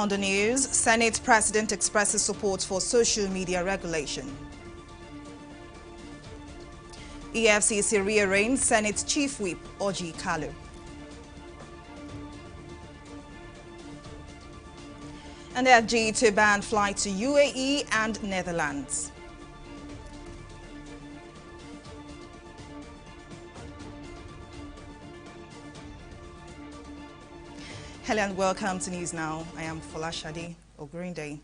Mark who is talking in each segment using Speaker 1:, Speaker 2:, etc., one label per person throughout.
Speaker 1: On the news, Senate President expresses support for social media regulation. EFCC rearranges Senate Chief Whip Orji Kalu. And FG to ban flight to UAE and Netherlands. Hello and welcome to News Now. I am Folashade Ogurinde.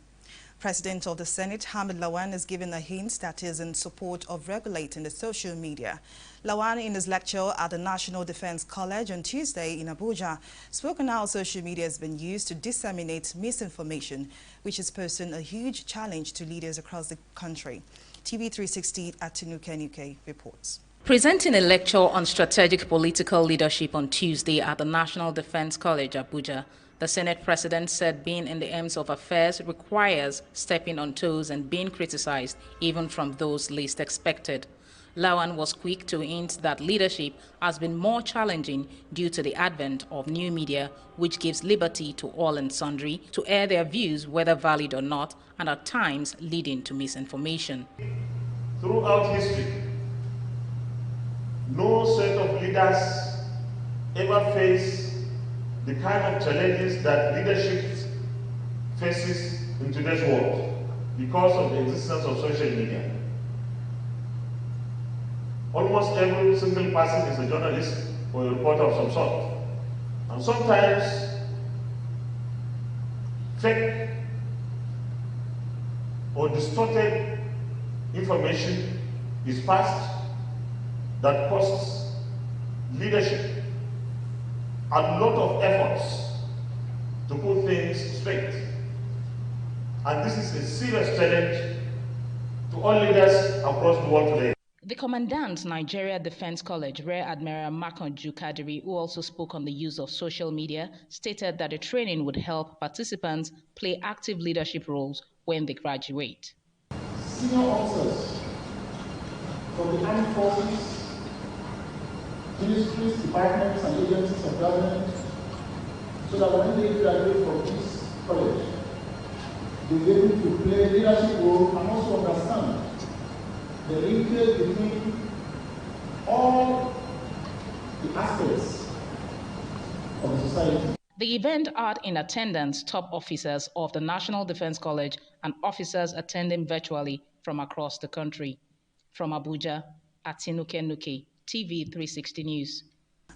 Speaker 1: President of the Senate, Hamid Lawan, is giving a hint that he is in support of regulating the social media. Lawan, in his lecture at the National Defense College on Tuesday in Abuja, spoke on how social media has been used to disseminate misinformation, which is posing a huge challenge to leaders across the country. TV360 at Tinuke reports.
Speaker 2: Presenting a lecture on strategic political leadership on Tuesday at the National Defense College, Abuja, the Senate President said being in the aims of affairs requires stepping on toes and being criticized even from those least expected. Lawan was quick to hint that leadership has been more challenging due to the advent of new media, which gives liberty to all and sundry to air their views, whether valid or not, and at times leading to misinformation.
Speaker 3: Throughout history, no set of leaders ever faced the kind of challenges that leadership faces in today's world because of the existence of social media. Almost every single person is a journalist or a reporter of some sort. And sometimes fake or distorted information is passed that costs leadership a lot of efforts to put things straight. And this is a serious challenge to all leaders across the world today.
Speaker 2: The Commandant, Nigerian Defense College, Rear Admiral Makanju Kadiri, who also spoke on the use of social media, stated that the training would help participants play active leadership roles when they graduate.
Speaker 4: Senior officers from the armed forces, ministries, departments, and agencies of government, so that when they graduate from this college, they'll be able to play a leadership role and also understand the linkage between all the aspects of the society.
Speaker 2: The event had in attendance top officers of the National Defense College and officers attending virtually from across the country. From Abuja, Atinuke, TV360 News.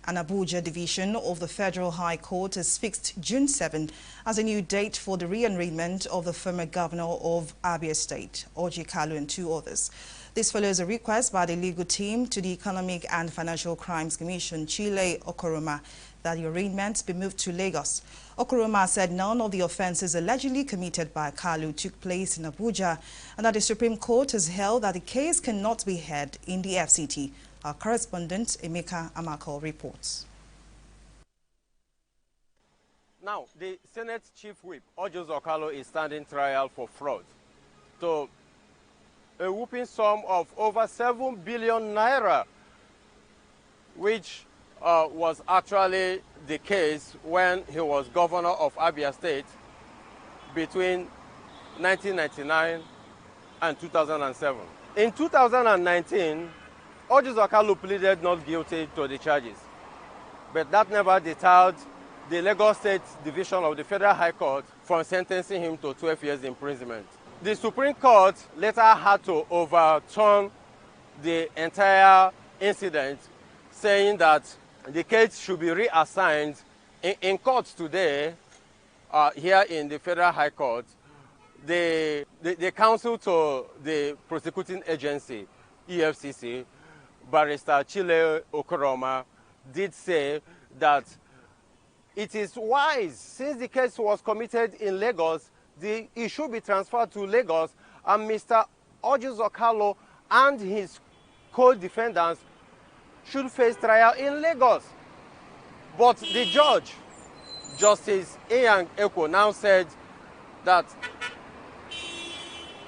Speaker 1: An Abuja division of the Federal High Court has fixed June 7 as a new date for the rearrangement of the former governor of Abia State, Orji Kalu, and two others. This follows a request by the legal team to the Economic and Financial Crimes Commission, Chile Okoroma, that the arraignment be moved to Lagos. Okoroma said none of the offences allegedly committed by Kalu took place in Abuja and that the Supreme Court has held that the case cannot be heard in the FCT. Our correspondent, Emeka Amako, reports.
Speaker 5: Now, the Senate Chief Whip, Orji Kalu, is standing trial for fraud. So, a whooping sum of over 7 billion naira, which was actually the case when he was governor of Abia State between 1999 and 2007. In 2019, Orji Kalu pleaded not guilty to the charges, but that never deterred the Lagos State Division of the Federal High Court from sentencing him to 12 years imprisonment. The Supreme Court later had to overturn the entire incident, saying that the case should be reassigned in court today, here in the Federal High Court. The counsel to the prosecuting agency, EFCC, Barrister Chile Okoroma, did say that it is wise, since the case was committed in Lagos, it should be transferred to Lagos, and Mr. Orji Kalu and his co-defendants should face trial in Lagos. But the judge, Justice Iyan Eko, now said that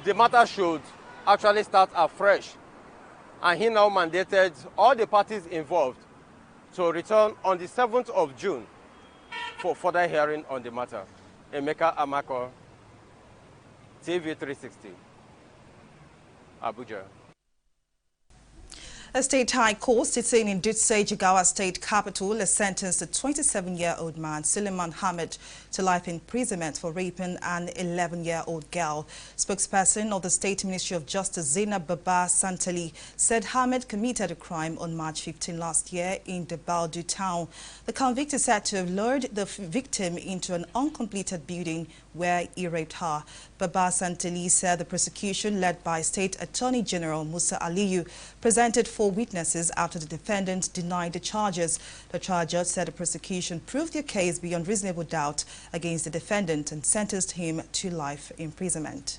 Speaker 5: the matter should actually start afresh, and he now mandated all the parties involved to return on the 7th of June for further hearing on the matter. Emeka Amako, TV360, Abuja.
Speaker 1: A state high court sitting in Dutse, Jigawa State capital, has sentenced a 27-year-old man, Suleiman Hamid, to life imprisonment for raping an 11-year-old girl. Spokesperson of the State Ministry of Justice, Zainab Baba Santali, said Hamid committed a crime on March 15 last year in the Baldu town. The convict is said to have lured the victim into an uncompleted building where he raped her. Baba Santali said the prosecution, led by State Attorney General Musa Aliyu, presented 4 witnesses after the defendant denied the charges. The trial judge said the prosecution proved their case beyond reasonable doubt against the defendant and sentenced him to life imprisonment.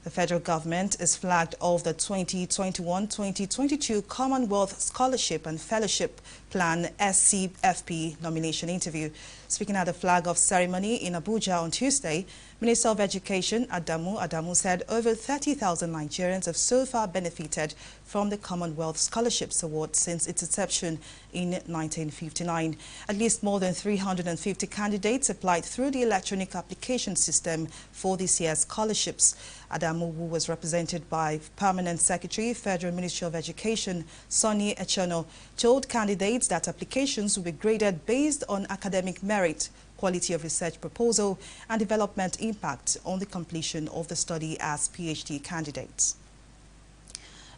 Speaker 1: The federal government is flagged off the 2021-2022 Commonwealth Scholarship and Fellowship Plan SCFP nomination interview. Speaking at the flag-off ceremony in Abuja on Tuesday, Minister of Education Adamu said over 30,000 Nigerians have so far benefited from the Commonwealth Scholarships Award since its inception in 1959. At least more than 350 candidates applied through the electronic application system for this year's scholarships. Adamu, who was represented by Permanent Secretary, Federal Ministry of Education, Sonny Echono, told candidates that applications will be graded based on academic merit, quality of research proposal, and development impact on the completion of the study as PhD candidates.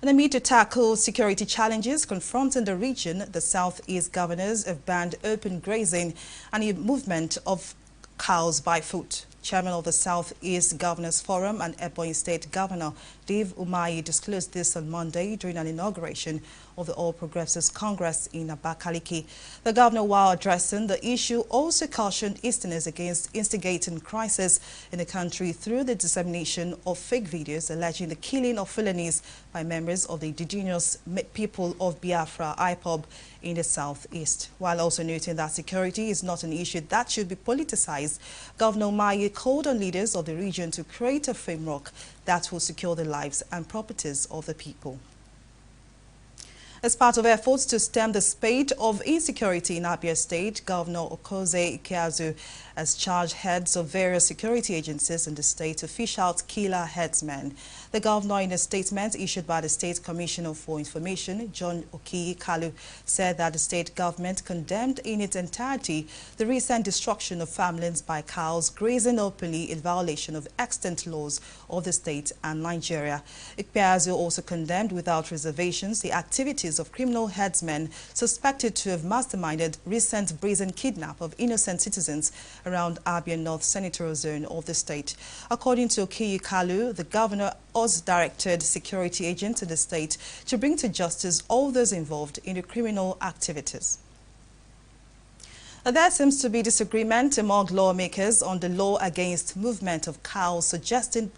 Speaker 1: And amid to tackle security challenges confronting the region, the Southeast governors have banned open grazing and the movement of cows by foot. Chairman of the Southeast Governors Forum and Ebonyi State Governor Dave Umahi disclosed this on Monday during an inauguration of the All Progressives Congress in Abakaliki. The governor, while addressing the issue, also cautioned Easterners against instigating crisis in the country through the dissemination of fake videos alleging the killing of Fulanis by members of the indigenous people of Biafra, IPOB, in the Southeast. While also noting that security is not an issue that should be politicized, Governor Umahi called on leaders of the region to create a framework that will secure the lives and properties of the people. As part of efforts to stem the spate of insecurity in Abia State, Governor Okoze Ikeazu has charged heads of various security agencies in the state to fish out killer headsmen. The governor, in a statement issued by the State Commissioner for Information, John Okiyi Kalu, said that the state government condemned in its entirety the recent destruction of farmlands by cows grazing openly in violation of extant laws of the state and Nigeria. Ikeazu also condemned without reservations the activities of criminal headsmen suspected to have masterminded recent brazen kidnap of innocent citizens around Abia North Senatorial Zone of the state. According to Okiyi Kalu, the governor also directed security agents in the state to bring to justice all those involved in the criminal activities. There seems to be disagreement among lawmakers on the law against movement of cows suggested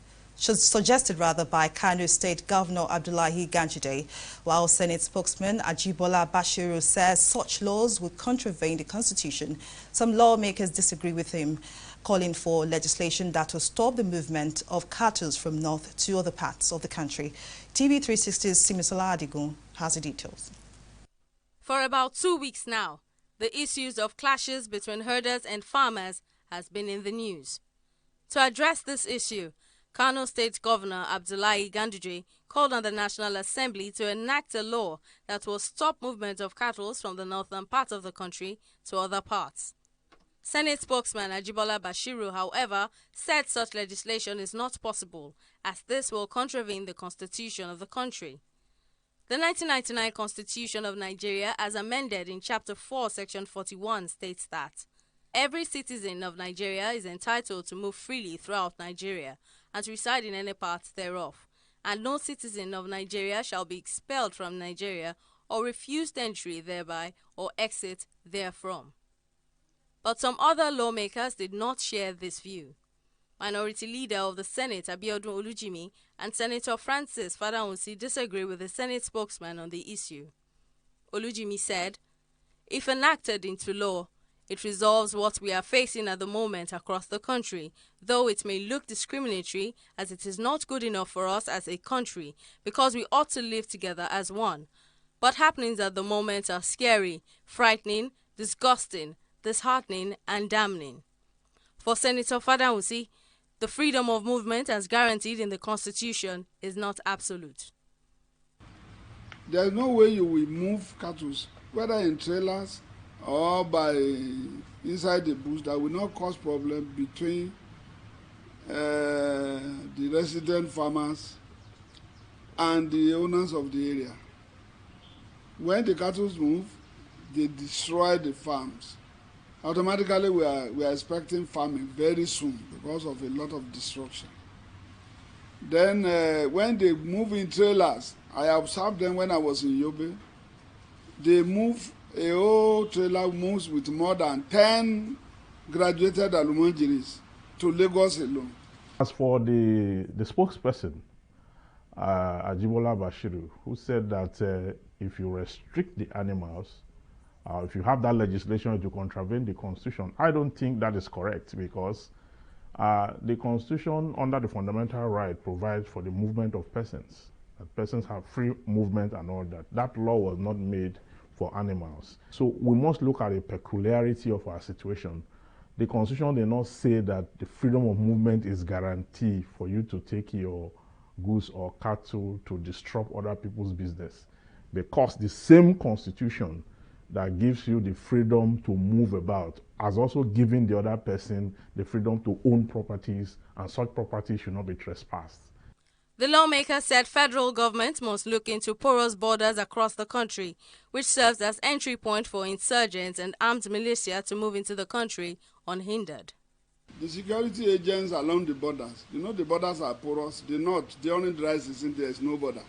Speaker 1: by Kano State Governor Abdullahi Ganduje, while Senate spokesman Ajibola Bashiru says such laws would contravene the Constitution. Some lawmakers disagree with him, calling for legislation that will stop the movement of cattle from north to other parts of the country. TV360's Simisola Adigun has the details.
Speaker 6: For about 2 weeks now, the issues of clashes between herders and farmers has been in the news. To address this issue, Kano State Governor Abdullahi Ganduje called on the National Assembly to enact a law that will stop movement of cattle from the northern part of the country to other parts. Senate spokesman Ajibola Bashiru, however, said such legislation is not possible, as this will contravene the constitution of the country. The 1999 Constitution of Nigeria, as amended in Chapter 4, Section 41, states that every citizen of Nigeria is entitled to move freely throughout Nigeria and to reside in any part thereof, and no citizen of Nigeria shall be expelled from Nigeria or refused entry thereby or exit therefrom. But some other lawmakers did not share this view. Minority Leader of the Senate, Abiodun Olujimi, and Senator Francis Fadahunsi disagree with the Senate spokesman on the issue. Olujimi said, "If enacted into law, it resolves what we are facing at the moment across the country, though it may look discriminatory as it is not good enough for us as a country because we ought to live together as one. But happenings at the moment are scary, frightening, disgusting, disheartening and damning." For Senator Fadausi, the freedom of movement as guaranteed in the Constitution is not absolute.
Speaker 7: There is no way you will move cattle, whether in trailers or by inside the bush, that will not cause problem between the resident farmers and the owners of the area. When the cattle move, they destroy the farms. Automatically, we are expecting farming very soon because of a lot of destruction. Then when they move in trailers, I observed them when I was in Yobe. They move, a whole trailer moves with more than 10 graduated Alumanjiris to Lagos alone.
Speaker 8: As for the spokesperson, Ajibola Bashiru, who said that if you restrict the animals, if you have that legislation to contravene the Constitution, I don't think that is correct, because the Constitution, under the fundamental right, provides for the movement of persons. That persons have free movement and all that. That law was not made for animals. So we must look at the peculiarity of our situation. The Constitution did not say that the freedom of movement is guaranteed for you to take your goods or cattle to disrupt other people's business, because the same Constitution that gives you the freedom to move about has also given the other person the freedom to own properties, and such properties should not be trespassed.
Speaker 6: The lawmaker said federal government must look into porous borders across the country, which serves as entry point for insurgents and armed militia to move into the country unhindered.
Speaker 7: The security agents along the borders, the borders are porous. The north, during dry season, there is no border.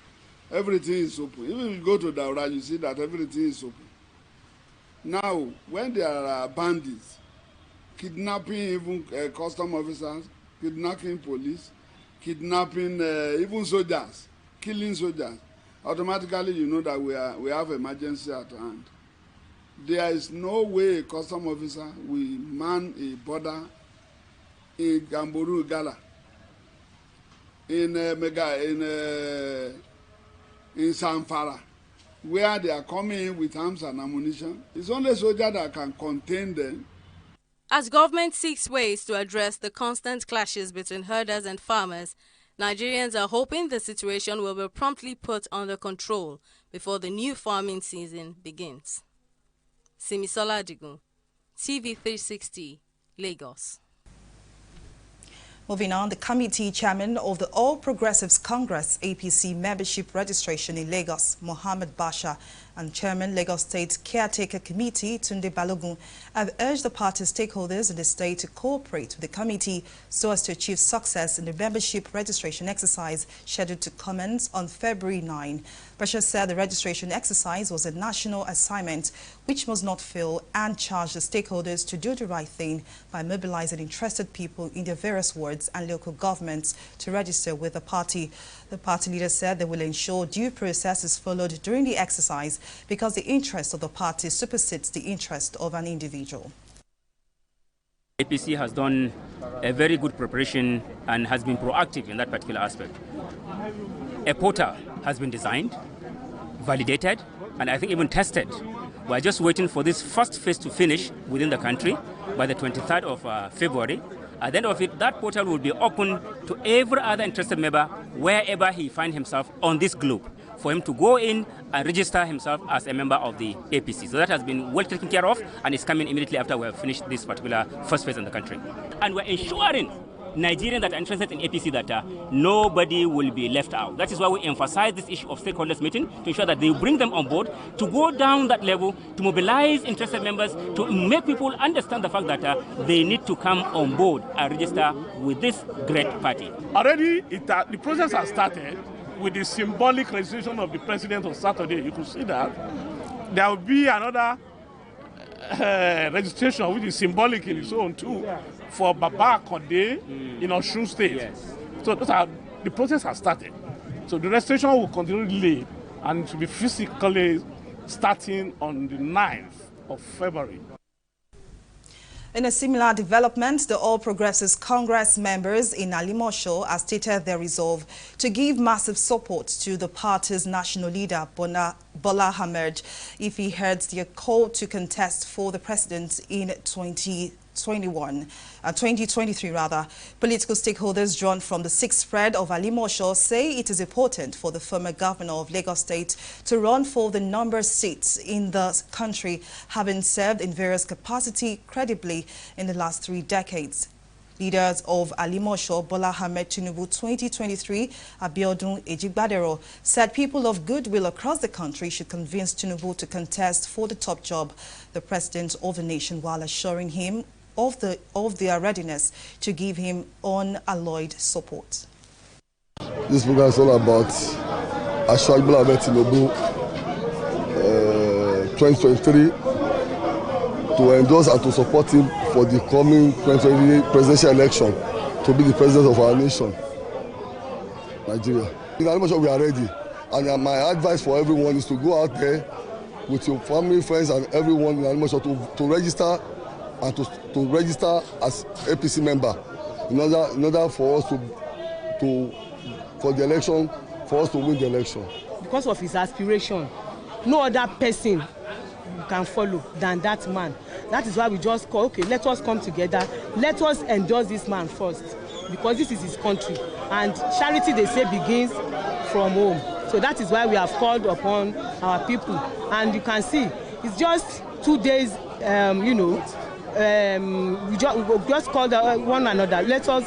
Speaker 7: Everything is open. Even if you go to Daura, you see that everything is open. Now, when there are bandits, kidnapping even custom officers, kidnapping police, kidnapping even soldiers, killing soldiers, automatically you know that we have emergency at hand. There is no way a custom officer will man a border in Gamburu Gala, in Samfara, where they are coming in with arms and ammunition. It's only a soldier that can contain them.
Speaker 6: As government seeks ways to address the constant clashes between herders and farmers, Nigerians are hoping the situation will be promptly put under control before the new farming season begins. Simisola Adigun, TV360, Lagos.
Speaker 1: Moving on, the committee chairman of the All Progressives Congress APC membership registration in Lagos, Mohammed Basha, and Chairman Lagos State Caretaker Committee, Tunde Balogun, have urged the party stakeholders in the state to cooperate with the committee so as to achieve success in the membership registration exercise scheduled to commence on February 9. Basha said the registration exercise was a national assignment which must not fail, and charged the stakeholders to do the right thing by mobilizing interested people in their various wards and local governments to register with the party. The party leader said they will ensure due process is followed during the exercise because the interest of the party supersedes the interest of an individual.
Speaker 9: APC has done a very good preparation and has been proactive in that particular aspect. A portal has been designed, validated, and I think even tested. We're just waiting for this first phase to finish within the country by the 23rd of February. At the end of it, that portal will be open to every other interested member wherever he finds himself on this globe, for him to go in and register himself as a member of the APC. So that has been well taken care of, and is coming immediately after we have finished this particular first phase in the country. And we're ensuring Nigerians that are interested in APC that nobody will be left out. That is why we emphasize this issue of stakeholders meeting, to ensure that they bring them on board, to go down that level, to mobilize interested members, to make people understand the fact that they need to come on board and register with this great party.
Speaker 3: Already, the process has started with the symbolic registration of the president on Saturday. You could see that. There will be another registration which is symbolic in its own too, for Baba Konde in Osun State. Yes. So the process has started. So the registration will continue and it will be physically starting on the 9th of February.
Speaker 1: In a similar development, the All Progressives Congress members in Alimosho have stated their resolve to give massive support to the party's national leader, Bola Ahmed, if he heads their call to contest for the president in 2023. 2023 rather. Political stakeholders drawn from the sixth spread of Alimosho say it is important for the former governor of Lagos State to run for the number of seats in the country, having served in various capacity credibly in the last 3 decades. Leaders of Alimosho, Bola Ahmed Tinubu 2023, Abiodun Ejigbadero, said people of goodwill across the country should convince Tinubu to contest for the top job, the president of the nation, while assuring him of their readiness to give him unalloyed support.
Speaker 10: This program is all about Bola Ahmed Tinubu 2023 to endorse and to support him for the coming 2020 presidential election to be the president of our nation, Nigeria. In Alimosho, we are ready, and my advice for everyone is to go out there with your family, friends, and everyone in Alimosho to register and to register as APC member in order for us for the election, for us to win the election.
Speaker 11: Because of his aspiration, no other person can follow than that man. That is why we just call, okay, let us come together, let us endorse this man first, because this is his country, and charity, they say, begins from home. So that is why we have called upon our people, and you can see it's just 2 days, we just called one another. Let us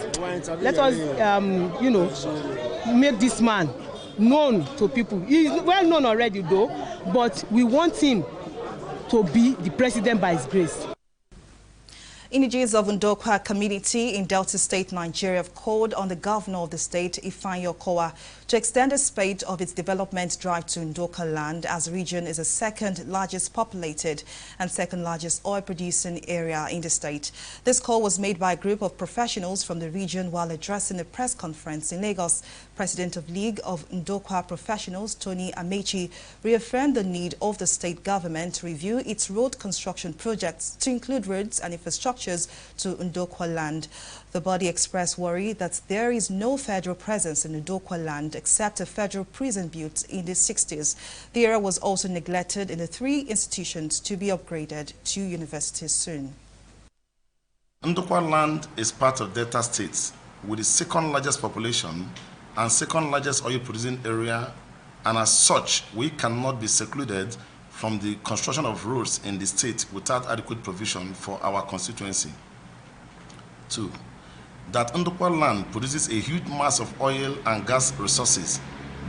Speaker 11: make this man known to people. He is well known already though, but we want him to be the president by his grace.
Speaker 1: Images of Ndokwa community in Delta State, Nigeria have called on the governor of the state, Ifeanyi Okowa, to extend the spate of its development drive to Ndokwa land, as the region is the second largest populated and second largest oil producing area in the state. This call was made by a group of professionals from the region while addressing a press conference in Lagos. President of League of Ndokwa Professionals, Tony Amechi, reaffirmed the need of the state government to review its road construction projects to include roads and infrastructures to Ndokwa land. The body expressed worry that there is no federal presence in Ndokwa land except a federal prison built in the 60s. The area was also neglected in the 3 institutions to be upgraded to universities soon.
Speaker 12: Ndokwa land is part of Delta States with the second largest population and second largest oil producing area, and as such, we cannot be secluded from the construction of roads in the state without adequate provision for our constituency. 2, that Ndokwa land produces a huge mass of oil and gas resources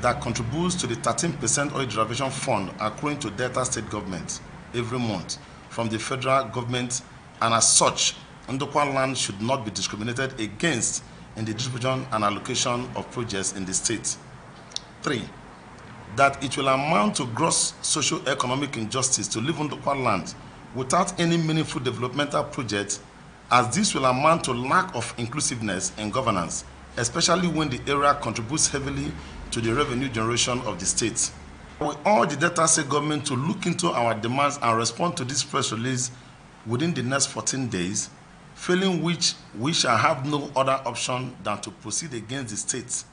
Speaker 12: that contributes to the 13% oil derivation fund accruing to Delta State government every month from the federal government, and as such, Ndokwa land should not be discriminated against in the distribution and allocation of projects in the state. 3, that it will amount to gross socio-economic injustice to live on Ndokwa land without any meaningful developmental project, as this will amount to lack of inclusiveness in governance, especially when the area contributes heavily to the revenue generation of the state. We urge the Delta State government to look into our demands and respond to this press release within the next 14 days, failing which we shall have no other option than to proceed against the state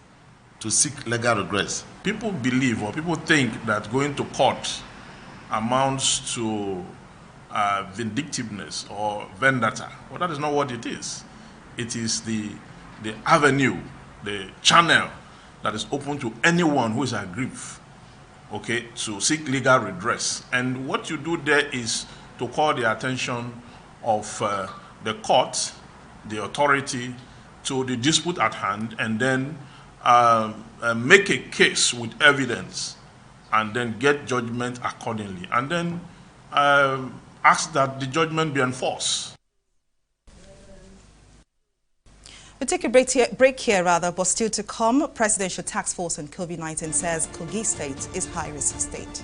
Speaker 12: to seek legal redress.
Speaker 13: People believe, or people think, that going to court amounts to vindictiveness or vendetta. Well, that is not what it is. It is the avenue, the channel that is open to anyone who is aggrieved, okay, to seek legal redress. And what you do there is to call the attention of the court, the authority, to the dispute at hand, and then make a case with evidence, and then get judgment accordingly, and then ask that the judgment be enforced.
Speaker 1: We'll take a break here, but still to come. Presidential Task Force on COVID-19 says Kogi State is high-risk state.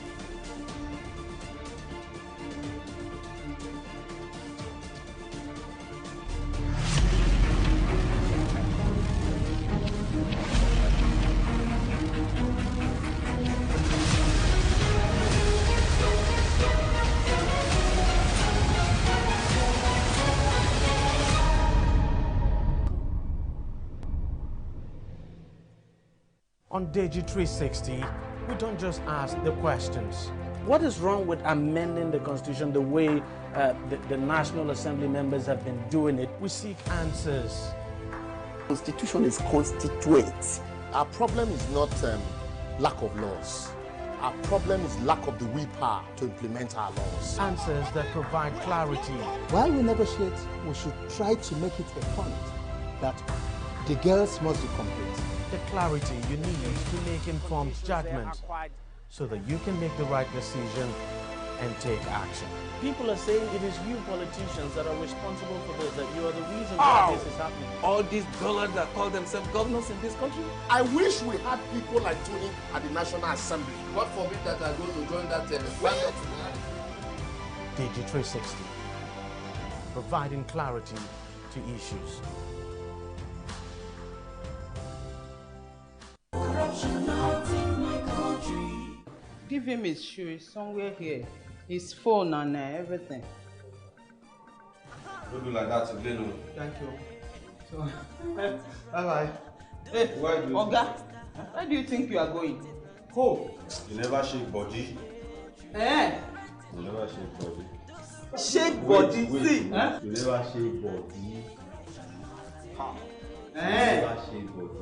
Speaker 14: On TV360, we don't just ask the questions, What is wrong with amending the Constitution the way the National Assembly members have been doing it? We seek answers.
Speaker 15: Constitution is constituent. Our problem is not lack of laws. Our problem is lack of the willpower to implement our laws.
Speaker 14: Answers that provide clarity.
Speaker 16: While we negotiate, we should try to make it a point that the girls must be complete.
Speaker 14: The clarity you need to make informed judgment so that you can make the right decision and take action. People are saying it is you politicians that are responsible for this, that you are the reason why this is happening.
Speaker 15: All these dullards that call themselves governors in this country. I wish we had people like Tony at the National Assembly. God forbid that I go to join that planet.
Speaker 14: TV360, providing clarity to issues.
Speaker 17: Give him his shoes somewhere here. His phone and everything.
Speaker 18: Don't do like that again.
Speaker 17: Thank you. So, bye-bye. Hey, Oga, where do you think you are going? Home.
Speaker 18: You never shake body.
Speaker 17: Eh?
Speaker 18: You never shake body.
Speaker 17: Shake body? See?
Speaker 18: Huh? You never shake body.
Speaker 17: Eh?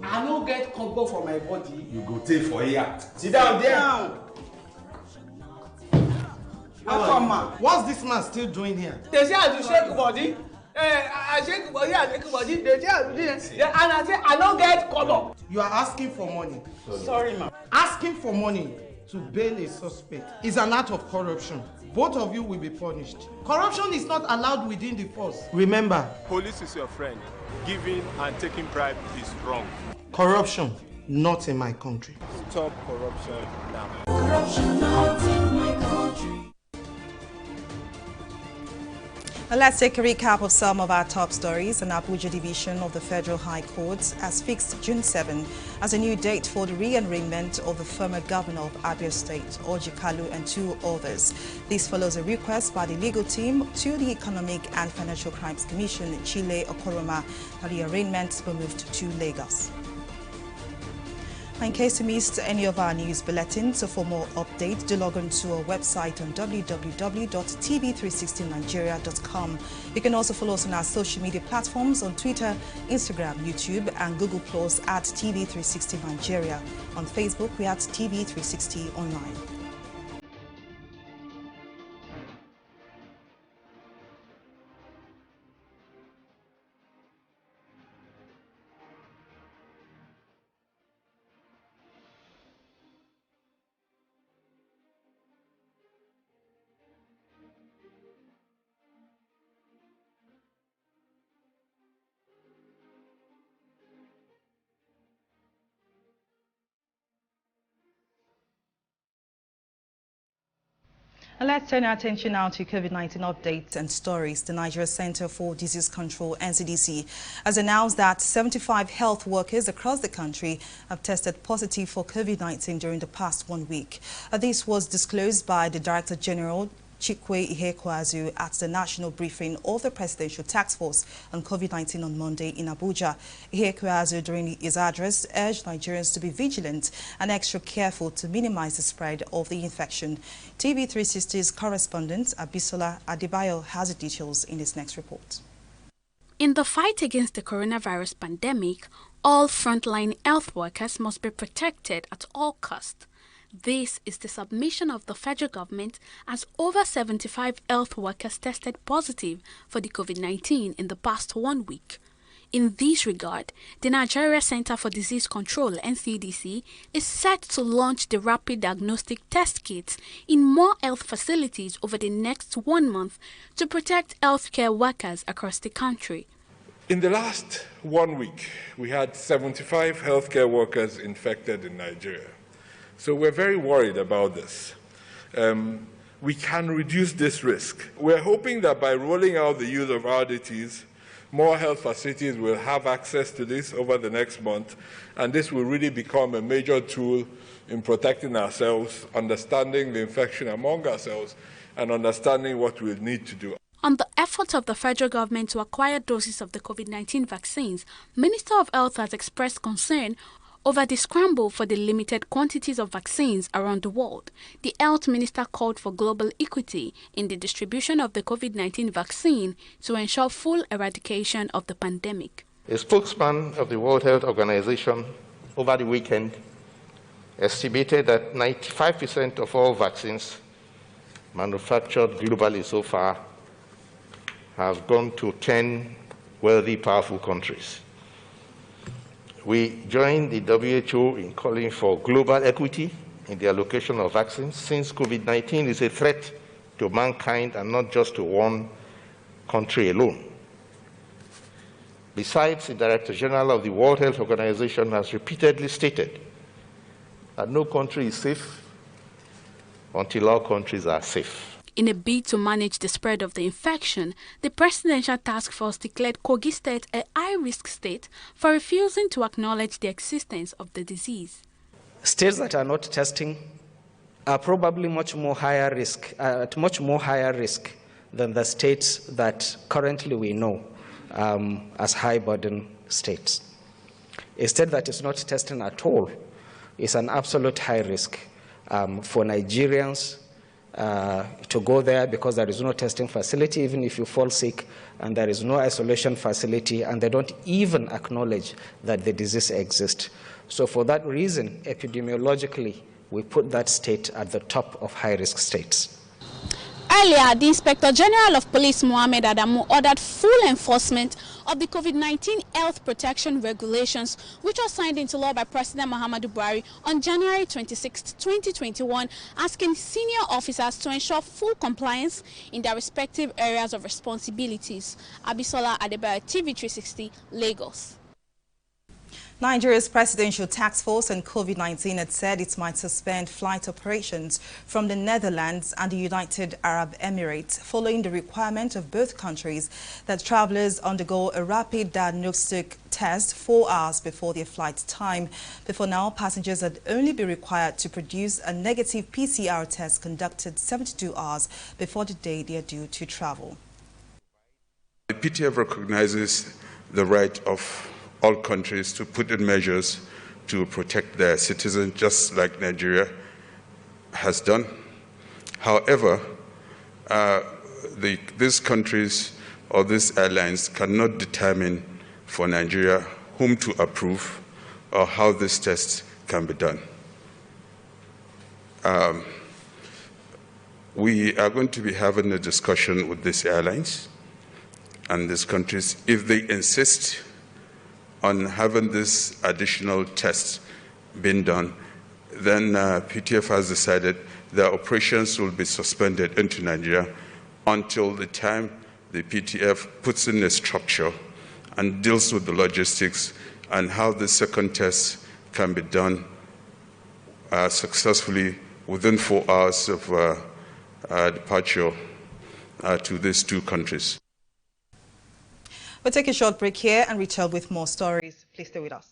Speaker 17: I don't get combo for my body.
Speaker 18: You go take for here.
Speaker 17: Sit down there. What's this man still doing here?
Speaker 19: They say I do shake body. I shake body, I shake body. They say I do this. And I say I don't get color.
Speaker 17: You are asking for money. Sorry, ma'am. Asking for money to bail a suspect is an act of corruption. Both of you will be punished. Corruption is not allowed within the force. Remember,
Speaker 20: police is your friend. Giving and taking bribe is wrong.
Speaker 17: Corruption, not in my country.
Speaker 20: Stop corruption now.
Speaker 1: Corruption not in my country. Well, let's take a recap of some of our top stories. An Abuja division of the Federal High Court has fixed June 7 as a new date for the re-enrollment of the former governor of Abia State, Orji Kalu, and 2 others. This follows a request by the legal team to the Economic and Financial Crimes Commission, Chile Okoroma, that the arraignment be moved to Lagos. In case you missed any of our news bulletins, so for more updates, do log on to our website on www.tv360nigeria.com. You can also follow us on our social media platforms on Twitter, Instagram, YouTube, and Google Plus at TV360 Nigeria. On Facebook, we are at TV360 Online. Let's turn our attention now to COVID-19 updates and stories. The Nigeria Center for Disease Control, NCDC, has announced that 75 health workers across the country have tested positive for COVID-19 during the past 1 week. This was disclosed by the Director General, Chikwe Ihekwazu, at the national briefing of the Presidential Task Force on COVID-19 on Monday in Abuja. Ihekwazu, during his address, urged Nigerians to be vigilant and extra careful to minimize the spread of the infection. TV360's correspondent, Abisola Adebayo, has the details in his next report.
Speaker 21: In the fight against the coronavirus pandemic, all frontline health workers must be protected at all costs. This is the submission of the federal government as over 75 health workers tested positive for the COVID-19 in the past 1 week. In this regard, the Nigeria Center for Disease Control, NCDC, is set to launch the rapid diagnostic test kits in more health facilities over the next 1 month to protect healthcare workers across the country.
Speaker 22: In the last 1 week, we had 75 healthcare workers infected in Nigeria. So we're very worried about this. We can reduce this risk. We're hoping that by rolling out the use of RDTs, more health facilities will have access to this over the next month, and this will really become a major tool in protecting ourselves, understanding the infection among ourselves, and understanding what we'll need to do.
Speaker 21: On the efforts of the federal government to acquire doses of the COVID-19 vaccines, Minister of Health has expressed concern Over the scramble for the limited quantities of vaccines around the world, the health minister called for global equity in the distribution of the COVID-19 vaccine to ensure full eradication of the pandemic.
Speaker 2: A spokesman of the World Health Organization over the weekend estimated that 95% of all vaccines manufactured globally so far have gone to 10 wealthy, powerful countries. We join the WHO in calling for global equity in the allocation of vaccines, since COVID-19 is a threat to mankind and not just to one country alone. Besides, the Director General of the World Health Organization has repeatedly stated that no country is safe until all countries are safe.
Speaker 21: In a bid to manage the spread of the infection, the Presidential Task Force declared Kogi State a high-risk state for refusing to acknowledge the existence of the disease.
Speaker 4: States that are not testing are probably much more higher risk than the states that currently we know as high-burden states. A state that is not testing at all is an absolute high risk for Nigerians to go there, because there is no testing facility even if you fall sick, and there is no isolation facility, and they don't even acknowledge that the disease exists. So for that reason, epidemiologically, we put that state at the top of high-risk states.
Speaker 21: Earlier, the Inspector General of Police, Mohammed Adamu, ordered full enforcement of the COVID-19 health protection regulations, which was signed into law by President Muhammadu Buhari on January 26, 2021, asking senior officers to ensure full compliance in their respective areas of responsibilities. Abisola Adebayo, TV360, Lagos.
Speaker 1: Nigeria's Presidential Task Force on COVID-19 had said it might suspend flight operations from the Netherlands and the United Arab Emirates following the requirement of both countries that travelers undergo a rapid diagnostic test 4 hours before their flight time. Before now, passengers had only been required to produce a negative PCR test conducted 72 hours before the day they are due to travel.
Speaker 23: The PTF recognizes the right of all countries to put in measures to protect their citizens, just like Nigeria has done. However, these countries or these airlines cannot determine for Nigeria whom to approve or how this test can be done. We are going to be having a discussion with these airlines and these countries. If they insist on having this additional test being done, then PTF has decided their operations will be suspended into Nigeria until the time the PTF puts in a structure and deals with the logistics and how the second test can be done successfully within 4 hours of departure to these two countries.
Speaker 1: We'll take a short break here and return with more stories. Please stay with us.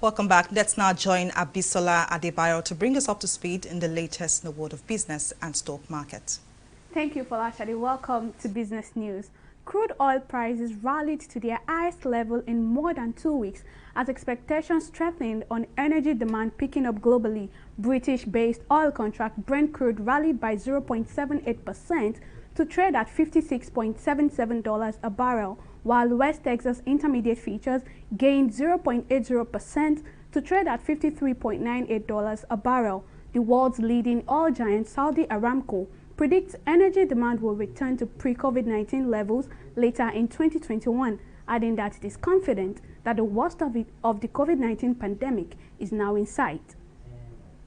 Speaker 1: Welcome back. Let's now join Abisola Adebayo to bring us up to speed in the latest in the world of business and stock market.
Speaker 24: Thank you, Folashade. Welcome to Business News. Crude oil prices rallied to their highest level in more than 2 weeks as expectations strengthened on energy demand picking up globally. British-based oil contract Brent crude rallied by 0.78% to trade at $56.77 a barrel, while West Texas Intermediate futures gained 0.80% to trade at $53.98 a barrel. The world's leading oil giant Saudi Aramco predicts energy demand will return to pre-COVID-19 levels later in 2021, adding that it is confident that the worst of the COVID-19 pandemic is now in sight.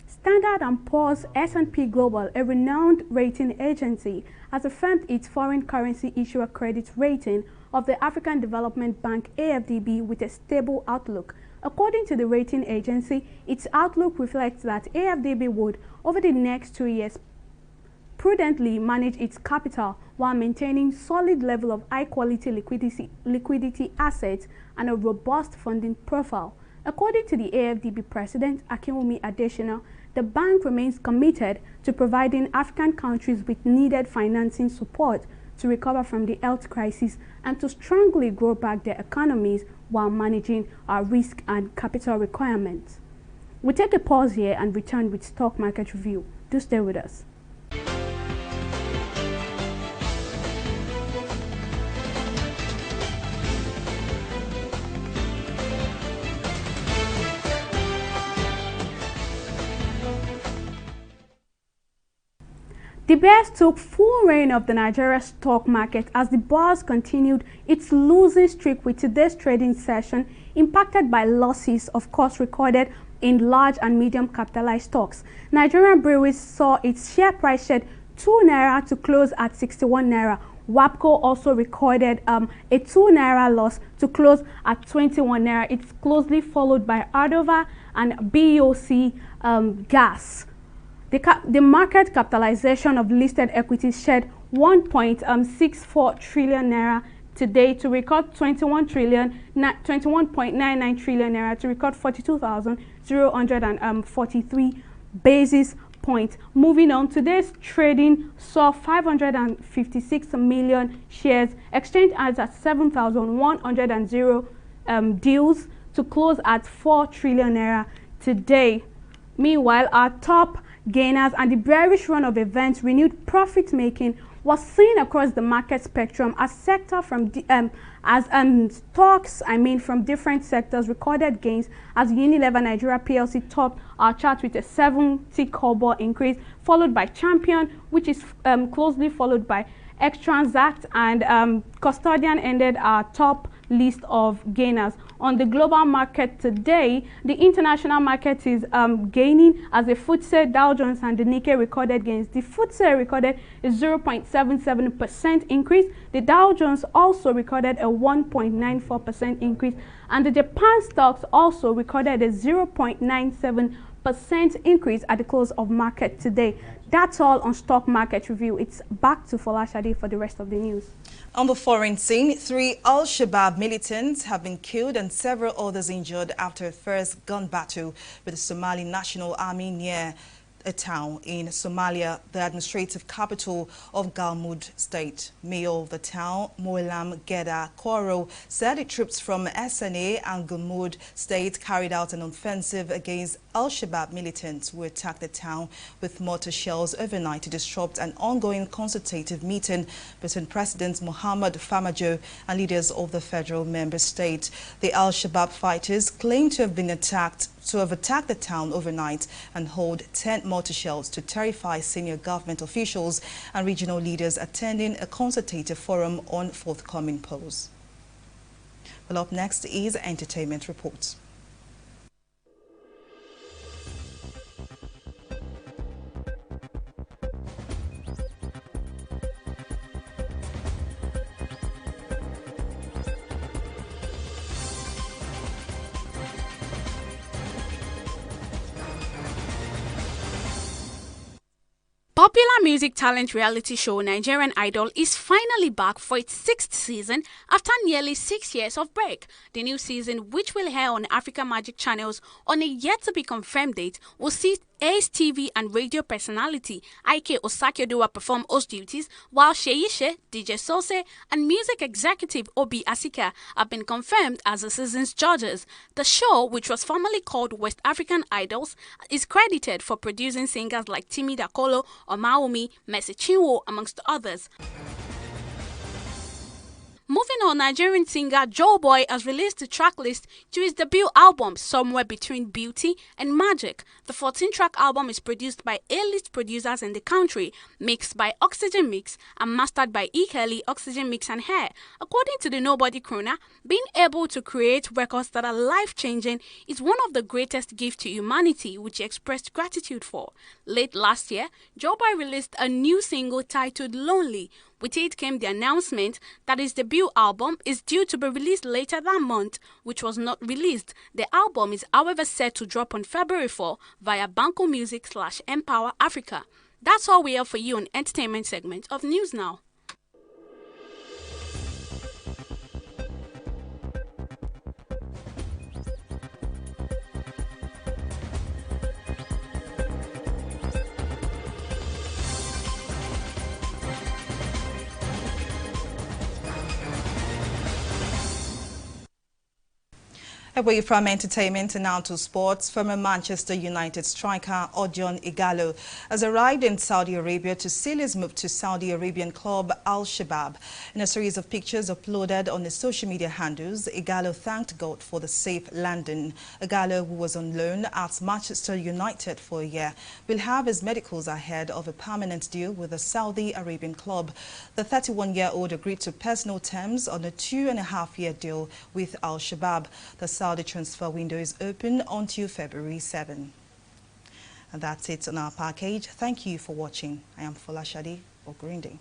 Speaker 24: Standard & Poor's S&P Global, a renowned rating agency, has affirmed its foreign currency issuer credit rating of the African Development Bank AFDB with a stable outlook. According to the rating agency, its outlook reflects that AFDB would, over the next 2 years, prudently manage its capital while maintaining solid level of high-quality liquidity assets and a robust funding profile. According to the AFDB president, Akinwumi Adesina, the bank remains committed to providing African countries with needed financing support to recover from the health crisis and to strongly grow back their economies while managing our risk and capital requirements. We'll take a pause here and return with stock market review. Do stay with us. The bears took full reign of the Nigeria stock market as the bourse continued its losing streak, with today's trading session impacted by losses, of course, recorded in large and medium capitalized stocks. Nigerian breweries saw its share price shed 2 naira to close at 61 naira. WAPCO also recorded a 2 naira loss to close at 21 naira. It's closely followed by Ardova and BOC Gas. The market capitalization of listed equities shed 1.64 trillion naira today to record 21.99 trillion naira to record 42,043 basis points. Moving on, today's trading saw 556 million shares exchanged at 7,100 deals to close at 4 trillion naira today. Meanwhile, our top gainers and the bearish run of events, renewed profit making was seen across the market spectrum as stocks from different sectors recorded gains, as Unilever Nigeria PLC topped our chart with a 70 kobo increase, followed by Champion, which is closely followed by X-Transact, and Custodian ended our top list of gainers. On the global market today, the international market is gaining as the FTSE, Dow Jones and the Nikkei recorded gains. The FTSE recorded a 0.77% increase. The Dow Jones also recorded a 1.94% increase, and the Japan stocks also recorded a 0.97% increase at the close of market today. That's all on stock market review. It's back to Folashade for the rest of the news.
Speaker 1: On the foreign scene, 3 Al-Shabab militants have been killed and several others injured after a first gun battle with the Somali National Army near a town in Somalia, the administrative capital of Galmud State. Mayor of the town, Moilam Geda Koro, said the troops from SNA and Galmud State carried out an offensive against Al-Shabab militants who attacked the town with mortar shells overnight to disrupt an ongoing consultative meeting between President Mohamed Farmajo and leaders of the federal member state. The Al-Shabab fighters claim to have attacked the town overnight and hold 10 mortar shells to terrify senior government officials and regional leaders attending a consultative forum on forthcoming polls. Well, up next is entertainment reports.
Speaker 21: Popular music talent reality show Nigerian Idol is finally back for its 6th season after nearly 6 years of break. The new season, which will air on Africa Magic channels on a yet-to-be-confirmed date, will see Ace TV and radio personality Ike Osakioduwa perform host duties, while Sheishe, DJ Sose, and music executive Obi Asika have been confirmed as the season's judges. The show, which was formerly called West African Idols, is credited for producing singers like Timi Dakolo, Omaomi, Mercy Chinwo, amongst others. Moving on, Nigerian singer Joeboy has released the track list to his debut album, Somewhere Between Beauty and Magic. The 14-track album is produced by A-list producers in the country, mixed by Oxygen Mix and mastered by E. Kelly, Oxygen Mix and Hair. According to the Nobody Crooner, being able to create records that are life-changing is one of the greatest gifts to humanity, which he expressed gratitude for. Late last year, Joeboy released a new single titled Lonely. With it came the announcement that his debut album is due to be released later that month, which was not released. The album is however set to drop on February 4 via Banco Music/Empower Africa. That's all we have for you on entertainment segment of News Now.
Speaker 1: Away from entertainment and now to sports, former Manchester United striker Odion Ighalo has arrived in Saudi Arabia to seal his move to Saudi Arabian club Al-Shabab. In a series of pictures uploaded on his social media handles, Ighalo thanked God for the safe landing. Ighalo, who was on loan at Manchester United for a year, will have his medicals ahead of a permanent deal with the Saudi Arabian club. The 31-year-old agreed to personal terms on a 2.5-year deal with Al-Shabab. The Saudi transfer window is open until February 7. And that's it on our package. Thank you for watching. I am Folashade Ogrinde.